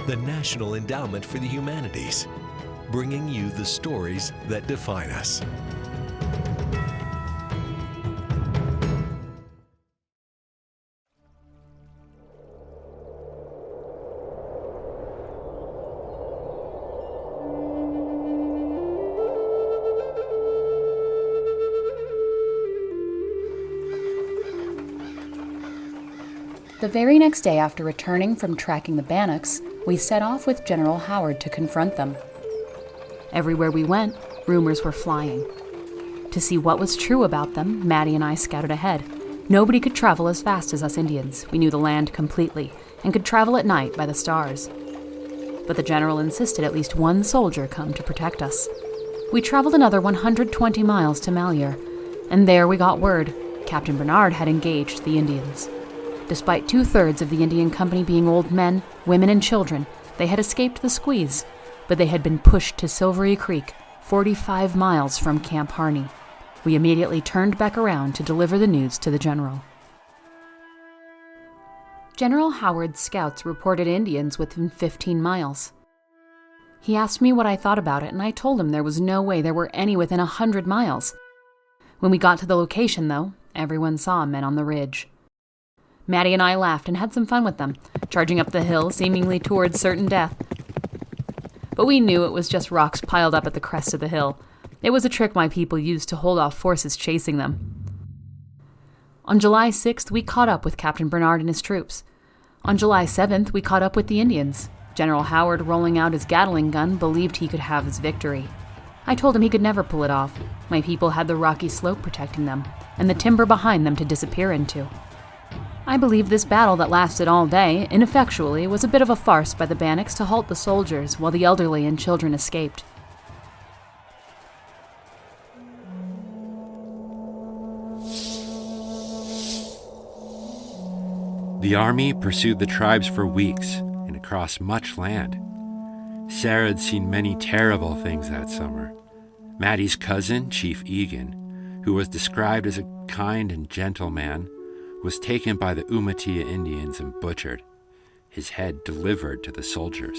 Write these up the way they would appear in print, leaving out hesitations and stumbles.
the National Endowment for the Humanities, bringing you the stories that define us. The very next day after returning from tracking the Bannocks, we set off with General Howard to confront them. Everywhere we went, rumors were flying. To see what was true about them, Maddie and I scouted ahead. Nobody could travel as fast as us Indians. We knew the land completely and could travel at night by the stars. But the general insisted at least one soldier come to protect us. We traveled another 120 miles to Malheur, and there we got word Captain Bernard had engaged the Indians. Despite 2/3 of the Indian company being old men, women, and children, they had escaped the squeeze, but they had been pushed to Silvery Creek, 45 miles from Camp Harney. We immediately turned back around to deliver the news to the general. General Howard's scouts reported Indians within 15 miles. He asked me what I thought about it, and I told him there was no way there were any within 100 miles. When we got to the location, though, everyone saw men on the ridge. Maddie and I laughed and had some fun with them, charging up the hill, seemingly towards certain death. But we knew it was just rocks piled up at the crest of the hill. It was a trick my people used to hold off forces chasing them. On July 6th, we caught up with Captain Bernard and his troops. On July 7th, we caught up with the Indians. General Howard, rolling out his Gatling gun, believed he could have his victory. I told him he could never pull it off. My people had the rocky slope protecting them, and the timber behind them to disappear into. I believe this battle that lasted all day, ineffectually, was a bit of a farce by the Bannocks to halt the soldiers while the elderly and children escaped. The army pursued the tribes for weeks and across much land. Sarah had seen many terrible things that summer. Maddie's cousin, Chief Egan, who was described as a kind and gentle man, was taken by the Umatilla Indians and butchered, his head delivered to the soldiers.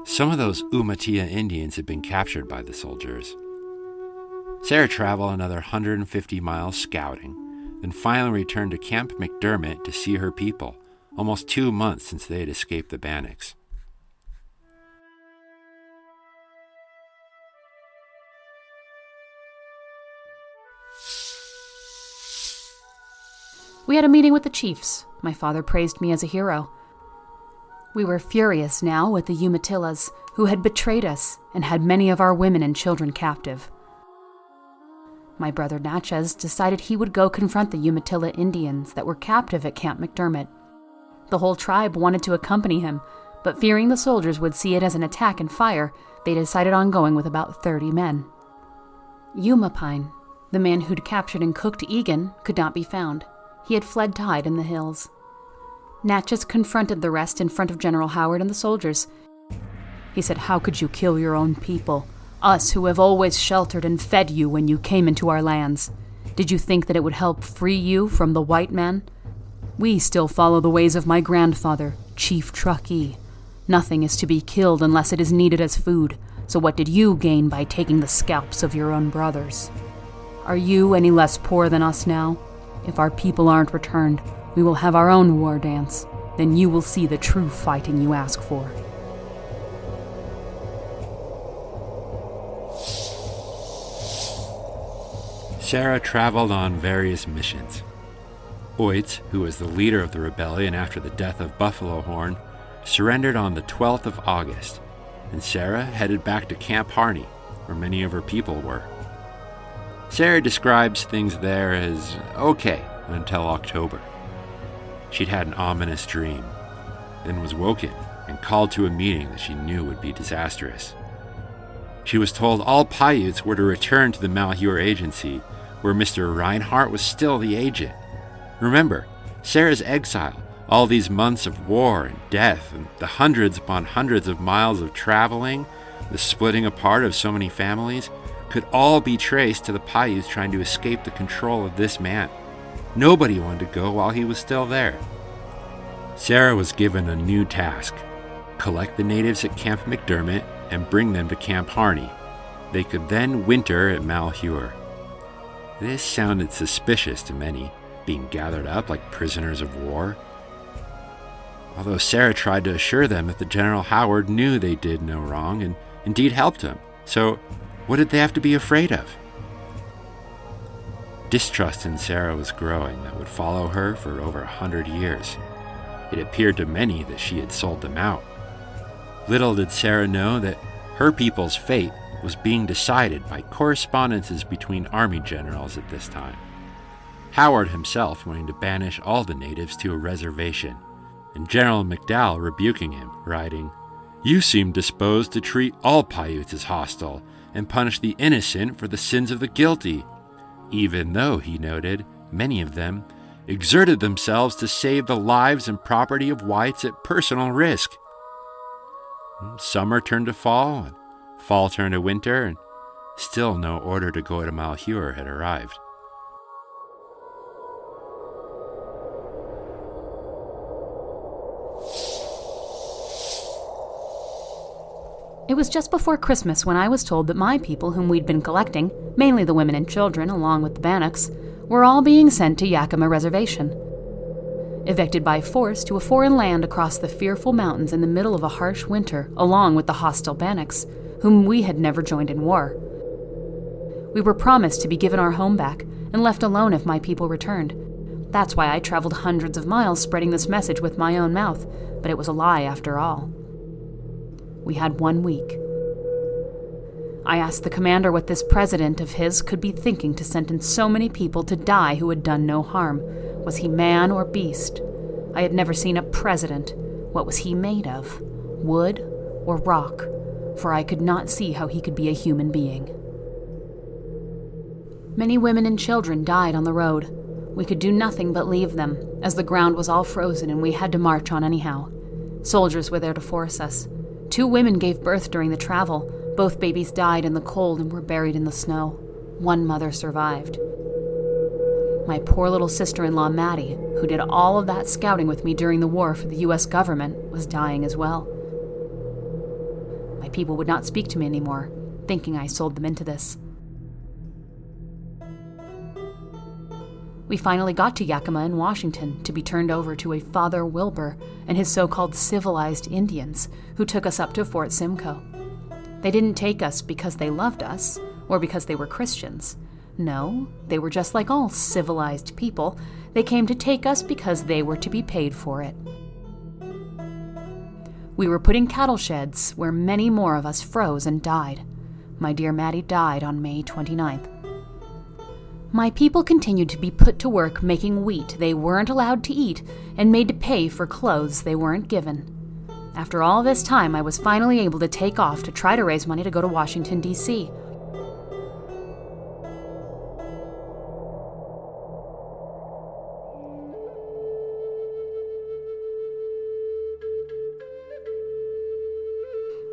Some of those Umatilla Indians had been captured by the soldiers. Sarah traveled another 150 miles scouting, then finally returned to Camp McDermott to see her people, almost 2 months since they had escaped the Bannocks. We had a meeting with the chiefs. My father praised me as a hero. We were furious now with the Umatillas, who had betrayed us and had many of our women and children captive. My brother Natchez decided he would go confront the Umatilla Indians that were captive at Camp McDermott. The whole tribe wanted to accompany him, but fearing the soldiers would see it as an attack and fire, they decided on going with about 30 men. Umapine, the man who'd captured and cooked Egan, could not be found. He had fled to hide in the hills. Natchez confronted the rest in front of General Howard and the soldiers. He said, "How could you kill your own people? Us who have always sheltered and fed you when you came into our lands. Did you think that it would help free you from the white man? We still follow the ways of my grandfather, Chief Truckee. Nothing is to be killed unless it is needed as food. So what did you gain by taking the scalps of your own brothers? Are you any less poor than us now? If our people aren't returned, we will have our own war dance. Then you will see the true fighting you ask for." Sarah traveled on various missions. Oiz, who was the leader of the rebellion after the death of Buffalo Horn, surrendered on the 12th of August, and Sarah headed back to Camp Harney, where many of her people were. Sarah describes things there as okay until October. She'd had an ominous dream, then was woken and called to a meeting that she knew would be disastrous. She was told all Paiutes were to return to the Malheur agency, where Mr. Reinhardt was still the agent. Remember, Sarah's exile, all these months of war and death, and the hundreds upon hundreds of miles of traveling, the splitting apart of so many families, could all be traced to the Paiutes trying to escape the control of this man. Nobody wanted to go while he was still there. Sarah was given a new task: collect the natives at Camp McDermott and bring them to Camp Harney. They could then winter at Malheur. This sounded suspicious to many, being gathered up like prisoners of war. Although Sarah tried to assure them that the General Howard knew they did no wrong and indeed helped him. So what did they have to be afraid of? Distrust in Sarah was growing that would follow her for over 100 years. It appeared to many that she had sold them out. Little did Sarah know that her people's fate was being decided by correspondences between army generals at this time. Howard himself wanting to banish all the natives to a reservation, and General McDowell rebuking him, writing, "You seem disposed to treat all Paiutes as hostile and punish the innocent for the sins of the guilty, even though," he noted, "many of them exerted themselves to save the lives and property of whites at personal risk." Summer turned to fall, and fall turned to winter, and still no order to go to Malheur had arrived. It was just before Christmas when I was told that my people whom we'd been collecting, mainly the women and children along with the Bannocks, were all being sent to Yakima Reservation. Evicted by force to a foreign land across the fearful mountains in the middle of a harsh winter along with the hostile Bannocks, whom we had never joined in war. We were promised to be given our home back and left alone if my people returned. That's why I traveled hundreds of miles spreading this message with my own mouth, but it was a lie after all. We had 1 week. I asked the commander what this president of his could be thinking to sentence so many people to die who had done no harm. Was he man or beast? I had never seen a president. What was he made of? Wood or rock? For I could not see how he could be a human being. Many women and children died on the road. We could do nothing but leave them, as the ground was all frozen and we had to march on anyhow. Soldiers were there to force us. 2 women gave birth during the travel. Both babies died in the cold and were buried in the snow. 1 mother survived. My poor little sister-in-law, Maddie, who did all of that scouting with me during the war for the U.S. government, was dying as well. My people would not speak to me anymore, thinking I sold them into this. We finally got to Yakima in Washington to be turned over to a Father Wilbur and his so-called civilized Indians, who took us up to Fort Simcoe. They didn't take us because they loved us or because they were Christians. No, they were just like all civilized people. They came to take us because they were to be paid for it. We were put in cattle sheds where many more of us froze and died. My dear Maddie died on May 29th. My people continued to be put to work making wheat they weren't allowed to eat and made to pay for clothes they weren't given. After all this time, I was finally able to take off to try to raise money to go to Washington, D.C.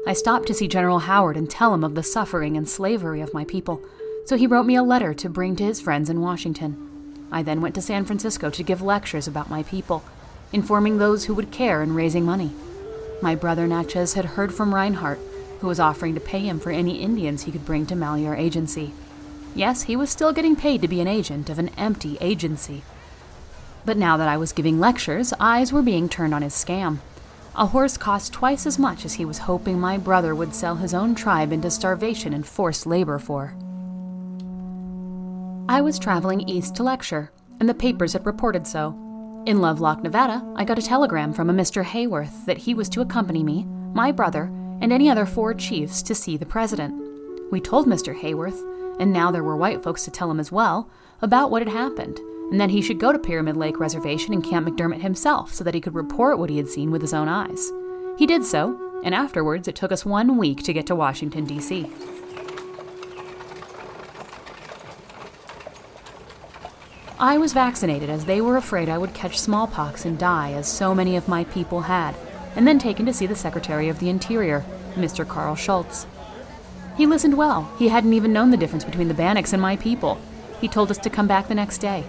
I stopped to see General Howard and tell him of the suffering and slavery of my people, so he wrote me a letter to bring to his friends in Washington. I then went to San Francisco to give lectures about my people, informing those who would care and raising money. My brother Natchez had heard from Reinhardt, who was offering to pay him for any Indians he could bring to Malheur Agency. Yes, he was still getting paid to be an agent of an empty agency. But now that I was giving lectures, eyes were being turned on his scam. A horse cost twice as much as he was hoping my brother would sell his own tribe into starvation and forced labor for. I was traveling east to lecture, and the papers had reported so. In Lovelock, Nevada, I got a telegram from a Mr. Hayworth that he was to accompany me, my brother, and any other 4 chiefs to see the president. We told Mr. Hayworth, and now there were white folks to tell him as well, about what had happened, and that he should go to Pyramid Lake Reservation and Camp McDermott himself so that he could report what he had seen with his own eyes. He did so, and afterwards it took us 1 week to get to Washington, D.C. I was vaccinated as they were afraid I would catch smallpox and die as so many of my people had, and then taken to see the Secretary of the Interior, Mr. Carl Schultz. He listened well. He hadn't even known the difference between the Bannocks and my people. He told us to come back the next day.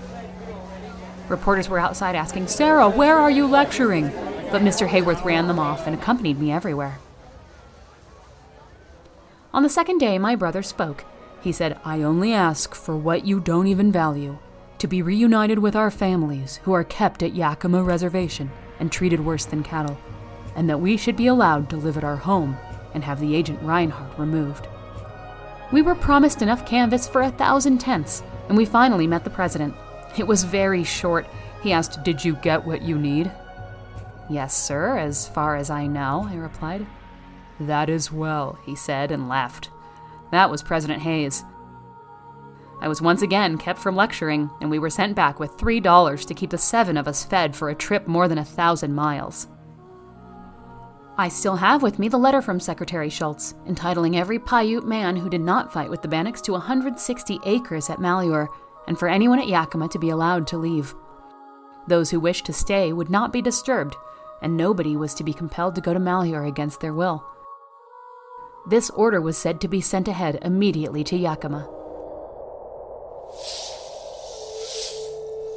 Reporters were outside asking, "Sarah, where are you lecturing?" but Mr. Hayworth ran them off and accompanied me everywhere. On the second day, my brother spoke. He said, "I only ask for what you don't even value, to be reunited with our families who are kept at Yakima Reservation and treated worse than cattle, and that we should be allowed to live at our home and have the Agent Reinhardt removed." We were promised enough canvas for 1,000 tents, and we finally met the president. It was very short. He asked, "Did you get what you need?" "Yes, sir, as far as I know," I replied. "That is well," he said and left. That was President Hayes. I was once again kept from lecturing, and we were sent back with $3 to keep the 7 of us fed for a trip more than 1,000 miles. I still have with me the letter from Secretary Schultz, entitling every Paiute man who did not fight with the Bannocks to 160 acres at Malheur, and for anyone at Yakima to be allowed to leave. Those who wished to stay would not be disturbed, and nobody was to be compelled to go to Malheur against their will. This order was said to be sent ahead immediately to Yakima.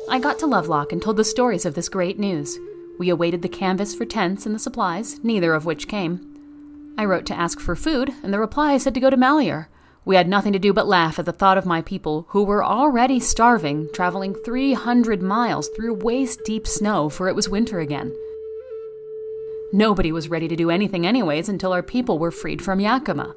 I got to Lovelock and told the stories of this great news. We awaited the canvas for tents and the supplies, neither of which came. I wrote to ask for food, and the reply said to go to Malheur. We had nothing to do but laugh at the thought of my people, who were already starving, traveling 300 miles through waist-deep snow, for it was winter again. Nobody was ready to do anything anyways until our people were freed from Yakima.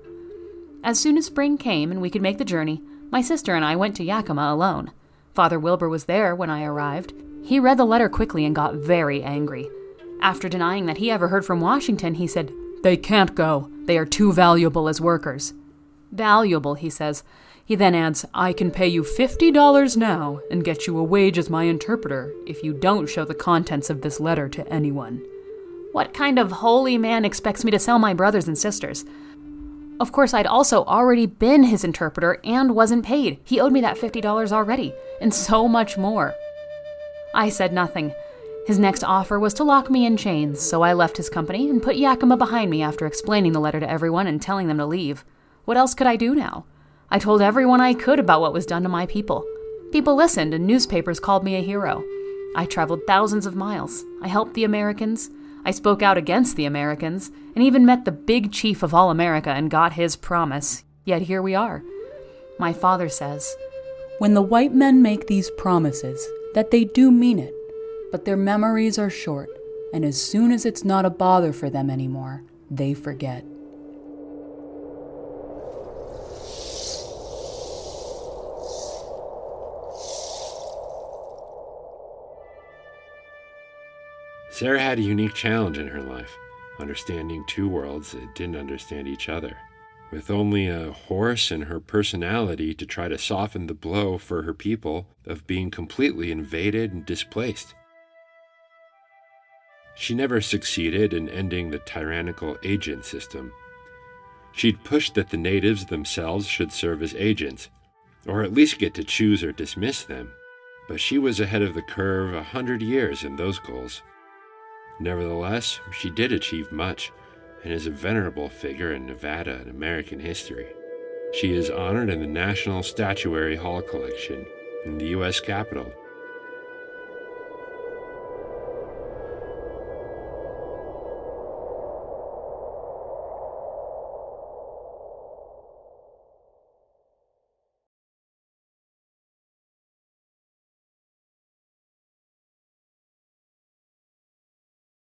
As soon as spring came and we could make the journey, my sister and I went to Yakima alone. Father Wilbur was there when I arrived. He read the letter quickly and got very angry. After denying that he ever heard from Washington, he said, "They can't go. They are too valuable as workers." Valuable, he says. He then adds, "I can pay you $50 now and get you a wage as my interpreter if you don't show the contents of this letter to anyone." What kind of holy man expects me to sell my brothers and sisters? Of course, I'd also already been his interpreter and wasn't paid. He owed me that $50 already, and so much more. I said nothing. His next offer was to lock me in chains, so I left his company and put Yakima behind me after explaining the letter to everyone and telling them to leave. What else could I do now? I told everyone I could about what was done to my people. People listened, and newspapers called me a hero. I traveled thousands of miles. I helped the Americans. I spoke out against the Americans, and even met the big chief of all America and got his promise. Yet here we are. My father says, "When the white men make these promises, that they do mean it, but their memories are short, and as soon as it's not a bother for them anymore, they forget." Sarah had a unique challenge in her life, understanding two worlds that didn't understand each other. With only a horse and her personality to try to soften the blow for her people of being completely invaded and displaced. She never succeeded in ending the tyrannical agent system. She'd pushed that the natives themselves should serve as agents, or at least get to choose or dismiss them, but she was ahead of the curve 100 years in those goals. Nevertheless, she did achieve much, and is a venerable figure in Nevada and American history. She is honored in the National Statuary Hall collection in the U.S. Capitol